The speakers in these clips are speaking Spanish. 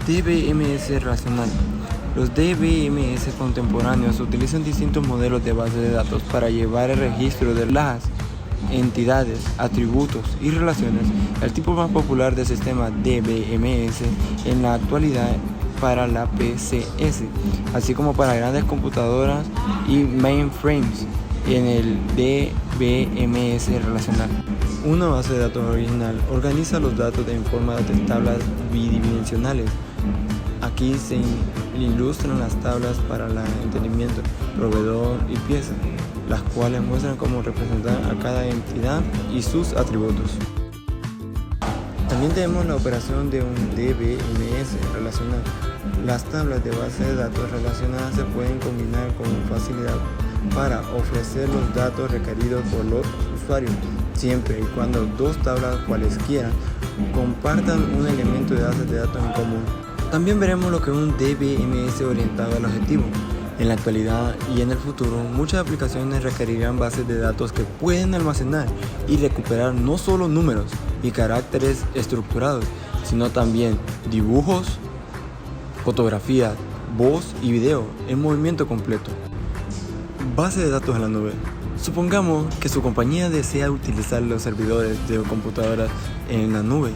DBMS relacional. Los DBMS contemporáneos utilizan distintos modelos de base de datos para llevar el registro de las entidades, atributos y relaciones. El tipo más popular de sistema DBMS en la actualidad para la PCS, así como para grandes computadoras y mainframes en el DBMS relacional. Una base de datos original organiza los datos en forma de tablas bidimensionales. Aquí se ilustran las tablas para el entendimiento, proveedor y pieza, las cuales muestran cómo representar a cada entidad y sus atributos. También tenemos la operación de un DBMS relacional. Las tablas de base de datos relacionadas se pueden combinar con facilidad para ofrecer los datos requeridos por los usuarios, siempre y cuando dos tablas cualesquiera compartan un elemento de base de datos en común. También veremos lo que es un DBMS orientado al objetivo. En la actualidad y en el futuro, muchas aplicaciones requerirán bases de datos que pueden almacenar y recuperar no solo números y caracteres estructurados, sino también dibujos, fotografías, voz y video en movimiento completo. Base de datos en la nube. Supongamos que su compañía desea utilizar los servidores de computadoras en la nube.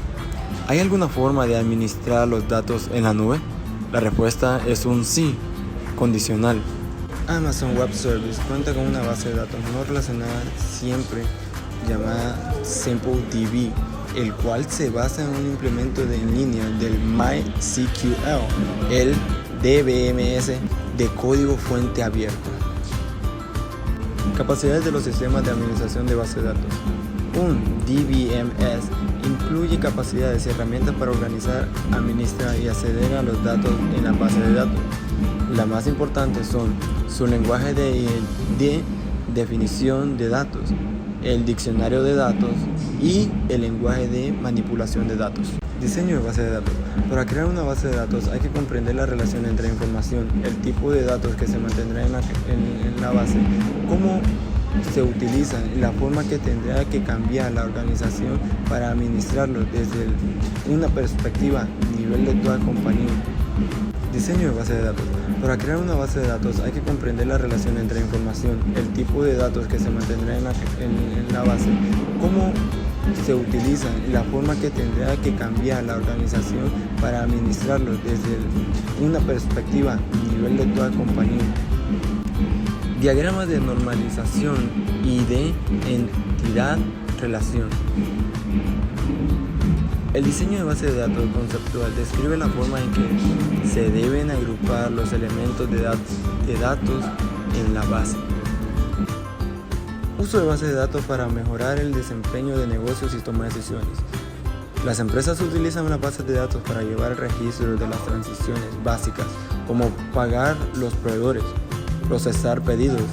¿Hay alguna forma de administrar los datos en la nube? La respuesta es un sí, condicional. Amazon Web Service cuenta con una base de datos no relacionada siempre llamada SimpleDB, el cual se basa en un implemento en línea del MySQL, el DBMS de código fuente abierto. Capacidades de los sistemas de administración de base de datos. Un DBMS incluye capacidades y herramientas para organizar, administrar y acceder a los datos en la base de datos. Las más importantes son su lenguaje de definición de datos, el diccionario de datos y el lenguaje de manipulación de datos. Diseño de base de datos. Para crear una base de datos hay que comprender la relación entre información, el tipo de datos que se mantendrá en la base, cómo se utilizan y la forma que tendrá que cambiar la organización para administrarlo desde una perspectiva nivel de toda compañía. Diseño de base de datos. Para crear una base de datos hay que comprender la relación entre información, el tipo de datos que se mantendrá en la base, cómo se utilizan y la forma que tendrá que cambiar la organización para administrarlo desde una perspectiva nivel de toda compañía. Diagramas de normalización y de entidad-relación. El diseño de base de datos conceptual describe la forma en que se deben agrupar los elementos de datos en la base. Uso de base de datos para mejorar el desempeño de negocios y toma de decisiones. Las empresas utilizan las bases de datos para llevar el registro de las transiciones básicas, como pagar los proveedores, procesar pedidos,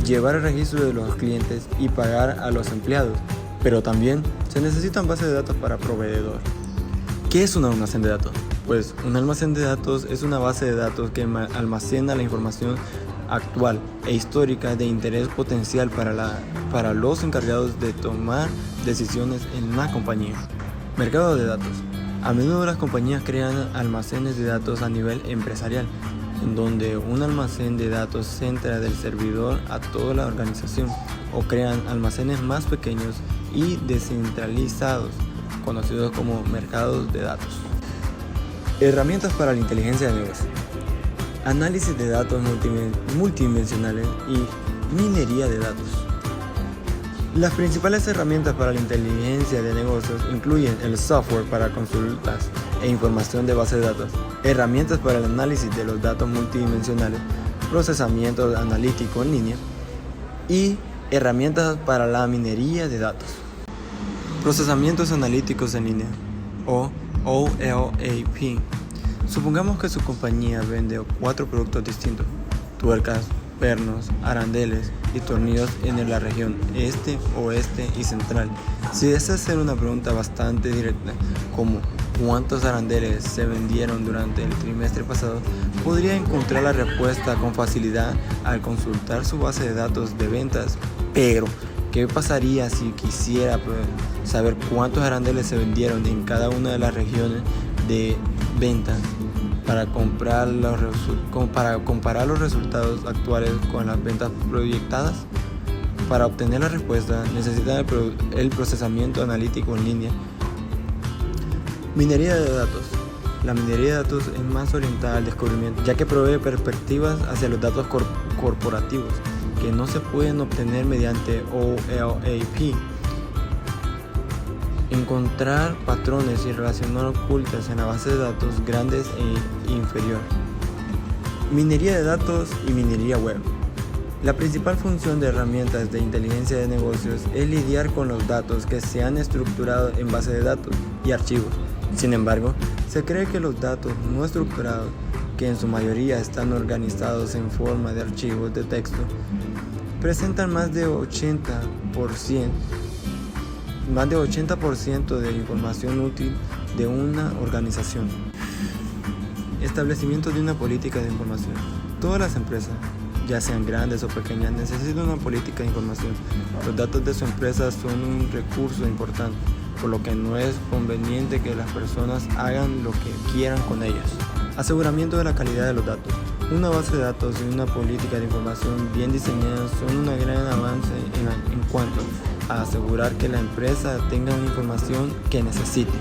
llevar el registro de los clientes y pagar a los empleados, pero también se necesitan bases de datos para proveedor. ¿Qué es un almacén de datos? Pues un almacén de datos es una base de datos que almacena la información actual e histórica de interés potencial para los encargados de tomar decisiones en la compañía. Mercado de datos. A menudo las compañías crean almacenes de datos a nivel empresarial, en donde un almacén de datos centra del servidor a toda la organización, o crean almacenes más pequeños y descentralizados, conocidos como mercados de datos. Herramientas para la inteligencia de negocio. Análisis de datos multidimensionales y minería de datos. Las principales herramientas para la inteligencia de negocios incluyen el software para consultas e información de base de datos, herramientas para el análisis de los datos multidimensionales, procesamiento analítico en línea y herramientas para la minería de datos. Procesamientos analíticos en línea o OLAP. Supongamos que su compañía vende 4 productos distintos: tuercas, pernos, arandeles y tornillos en la región este, oeste y central. Si desea hacer una pregunta bastante directa, como ¿cuántos arandeles se vendieron durante el trimestre pasado?, podría encontrar la respuesta con facilidad al consultar su base de datos de ventas. Pero, ¿qué pasaría si quisiera saber cuántos arandeles se vendieron en cada una de las regiones de ventas para comparar los resultados actuales con las ventas proyectadas. Para obtener la respuesta necesitan el procesamiento analítico en línea. Minería de datos. La minería de datos es más orientada al descubrimiento, ya que provee perspectivas hacia los datos corporativos que no se pueden obtener mediante OLAP. Encontrar patrones y relaciones ocultas en la base de datos grandes e inferior. Minería de datos y minería web. La principal función de herramientas de inteligencia de negocios es lidiar con los datos que se han estructurado en base de datos y archivos. Sin embargo, se cree que los datos no estructurados, que en su mayoría están organizados en forma de archivos de texto, presentan más de 80% de la información útil de una organización. Establecimiento de una política de información. Todas las empresas, ya sean grandes o pequeñas, necesitan una política de información. Los datos de su empresa son un recurso importante, por lo que no es conveniente que las personas hagan lo que quieran con ellos. Aseguramiento de la calidad de los datos. Una base de datos y una política de información bien diseñadas son un gran avance en cuanto a asegurar que la empresa tenga la información que necesite.